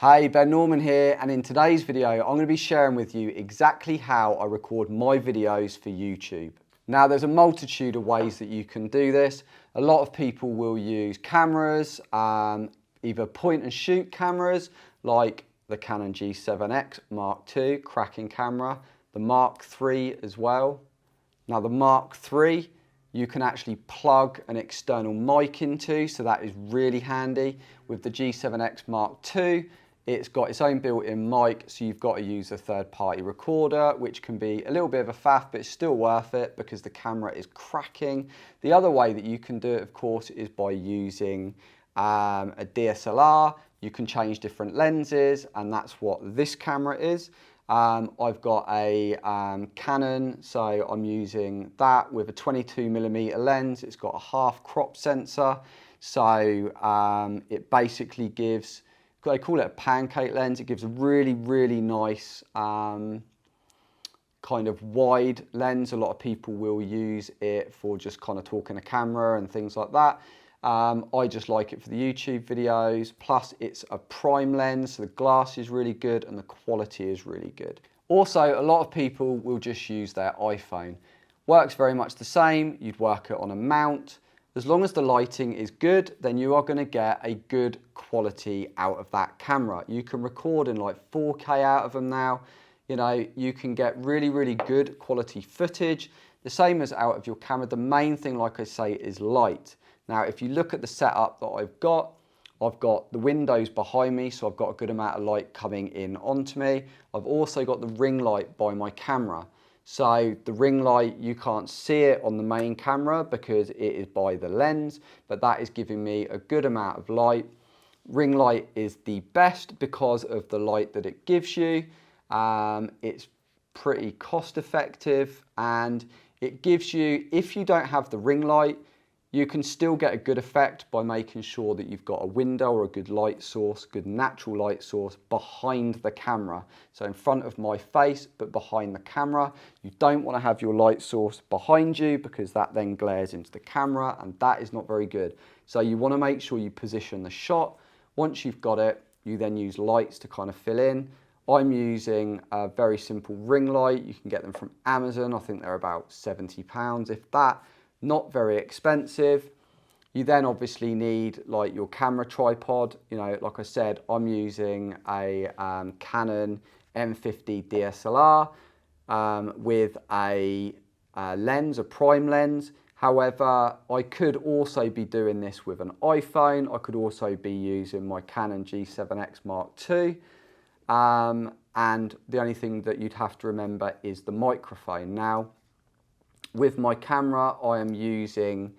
Hey, Ben Norman here, and in today's video I'm going to be sharing with you exactly how I record my videos for YouTube. Now there's a multitude of ways that you can do this. A lot of people will use cameras, either point and shoot cameras like the Canon G7X Mark II, cracking camera, the Mark III as well. Now the Mark III you can actually plug an external mic into, so that is really handy. With the G7X Mark II, it's got its own built-in mic, so you've got to use a third-party recorder, which can be a little bit of a faff, but it's still worth it because the camera is cracking. The other way that you can do it, of course, is by using a DSLR. You can change different lenses, and that's what this camera is. I've got a Canon, so I'm using that with a 22mm lens. It's got a half crop sensor, so it basically gives, they call it a pancake lens. It gives a really, really nice kind of wide lens. A lot of people will use it for just kind of talking to camera and things like that. I just like it for the YouTube videos, plus it's a prime lens, so the glass is really good and the quality is really good. Also, a lot of people will just use their iPhone. Works very much the same. You'd work it on a mount. As long as the lighting is good, then you are going to get a good quality out of that camera. You can record in like 4K out of them now. You know, you can get really, really good quality footage. The same as out of your camera. The main thing, like I say, is light. Now, if you look at the setup that I've got the windows behind me, so I've got a good amount of light coming in onto me. I've also got the ring light by my camera. So the ring light, you can't see it on the main camera because it is by the lens, but that is giving me a good amount of light. Ring light is the best because of the light that it gives you. It's pretty cost effective, and it gives you, if you don't have the ring light, you can still get a good effect by making sure that you've got a window or a good light source, good natural light source behind the camera. So in front of my face, but behind the camera. You don't want to have your light source behind you because that then glares into the camera, and that is not very good. So you want to make sure you position the shot. Once you've got it, you then use lights to kind of fill in. I'm using a very simple ring light. You can get them from Amazon. I think they're about £70, if that. Not very expensive. You then obviously need like your camera tripod. You know, like I said, I'm using a Canon M50 DSLR with a lens, a prime lens. However, I could also be doing this with an iPhone. I could also be using my Canon G7X Mark II. And the only thing that you'd have to remember is the microphone. Now, with my camera, I am using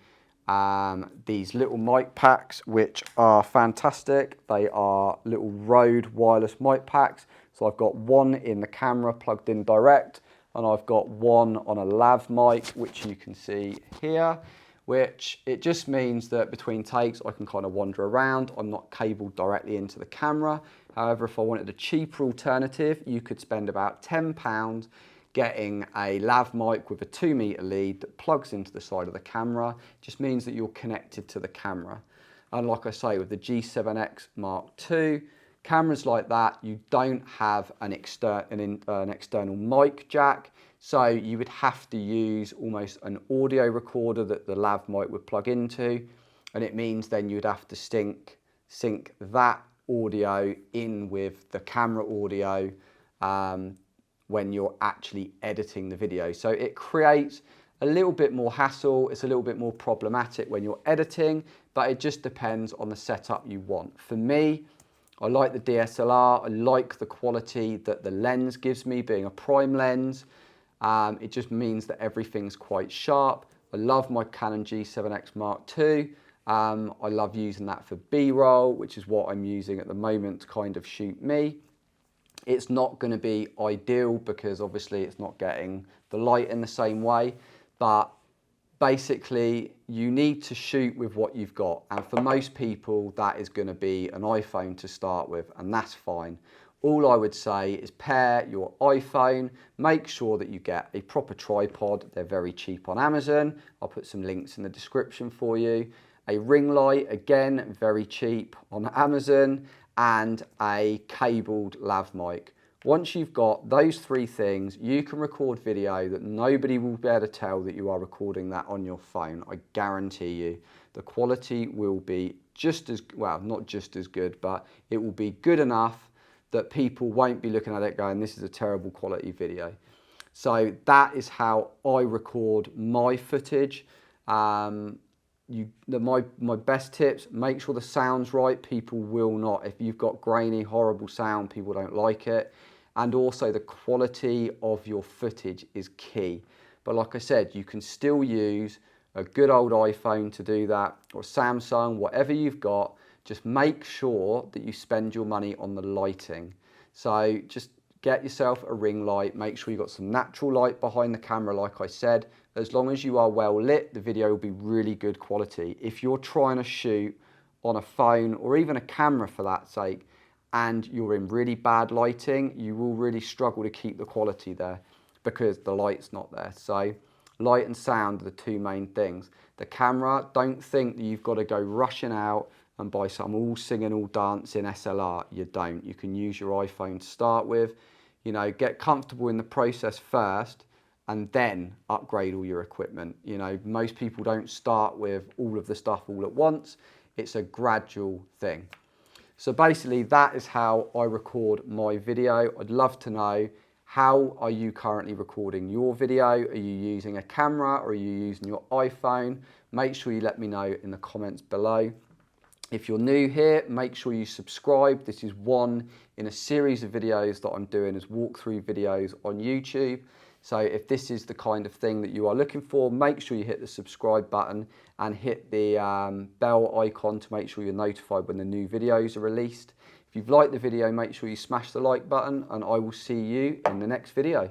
these little mic packs, which are fantastic. They are little Rode wireless mic packs. So I've got one in the camera plugged in direct, and I've got one on a lav mic, which you can see here, which it just means that between takes, I can kind of wander around. I'm not cabled directly into the camera. However, if I wanted a cheaper alternative, you could spend about £10 getting a lav mic with a 2-meter lead that plugs into the side of the camera. Just means that you're connected to the camera. And like I say, with the G7X Mark II, cameras like that, you don't have an external mic jack. So you would have to use almost an audio recorder that the lav mic would plug into. And it means then you'd have to sync that audio in with the camera audio when you're actually editing the video. So it creates a little bit more hassle. It's a little bit more problematic when you're editing, but it just depends on the setup you want. For me, I like the DSLR. I like the quality that the lens gives me, being a prime lens. It just means that everything's quite sharp. I love my Canon G7X Mark II. I love using that for B-roll, which is what I'm using at the moment to kind of shoot me. It's not going to be ideal because obviously it's not getting the light in the same way, but basically you need to shoot with what you've got, and for most people that is going to be an iPhone to start with, and that's fine. All I would say is pair your iPhone, make sure that you get a proper tripod. They're very cheap on Amazon. I'll put some links in the description for you. A ring light, again, very cheap on Amazon. and a cabled lav mic. Once you've got those 3 things, you can record video that nobody will be able to tell that you are recording that on your phone. I guarantee you. The quality will be just as, well, not just as good, but it will be good enough that people won't be looking at it going, this is a terrible quality video. So that is how I record my footage. My best tips, make sure the sound's right. People will not. If you've got grainy, horrible sound, people don't like it. And also the quality of your footage is key. But like I said, you can still use a good old iPhone to do that, or Samsung, whatever you've got. Just make sure that you spend your money on the lighting. So just get yourself a ring light, make sure you've got some natural light behind the camera, like I said. As long as you are well lit, the video will be really good quality. If you're trying to shoot on a phone, or even a camera for that sake, and you're in really bad lighting, you will really struggle to keep the quality there because the light's not there. So light and sound are the 2 main things. The camera, don't think that you've got to go rushing out and buy some all singing, all dancing SLR. You don't. You can use your iPhone to start with. You know, get comfortable in the process first and then upgrade all your equipment. You know, most people don't start with all of the stuff all at once. It's a gradual thing. So basically that is how I record my video. I'd love to know, how are you currently recording your video? Are you using a camera or are you using your iPhone? Make sure you let me know in the comments below. If you're new here, make sure you subscribe. This is one in a series of videos that I'm doing as walkthrough videos on YouTube. So if this is the kind of thing that you are looking for, make sure you hit the subscribe button and hit the bell icon to make sure you're notified when the new videos are released. If you've liked the video, make sure you smash the like button and I will see you in the next video.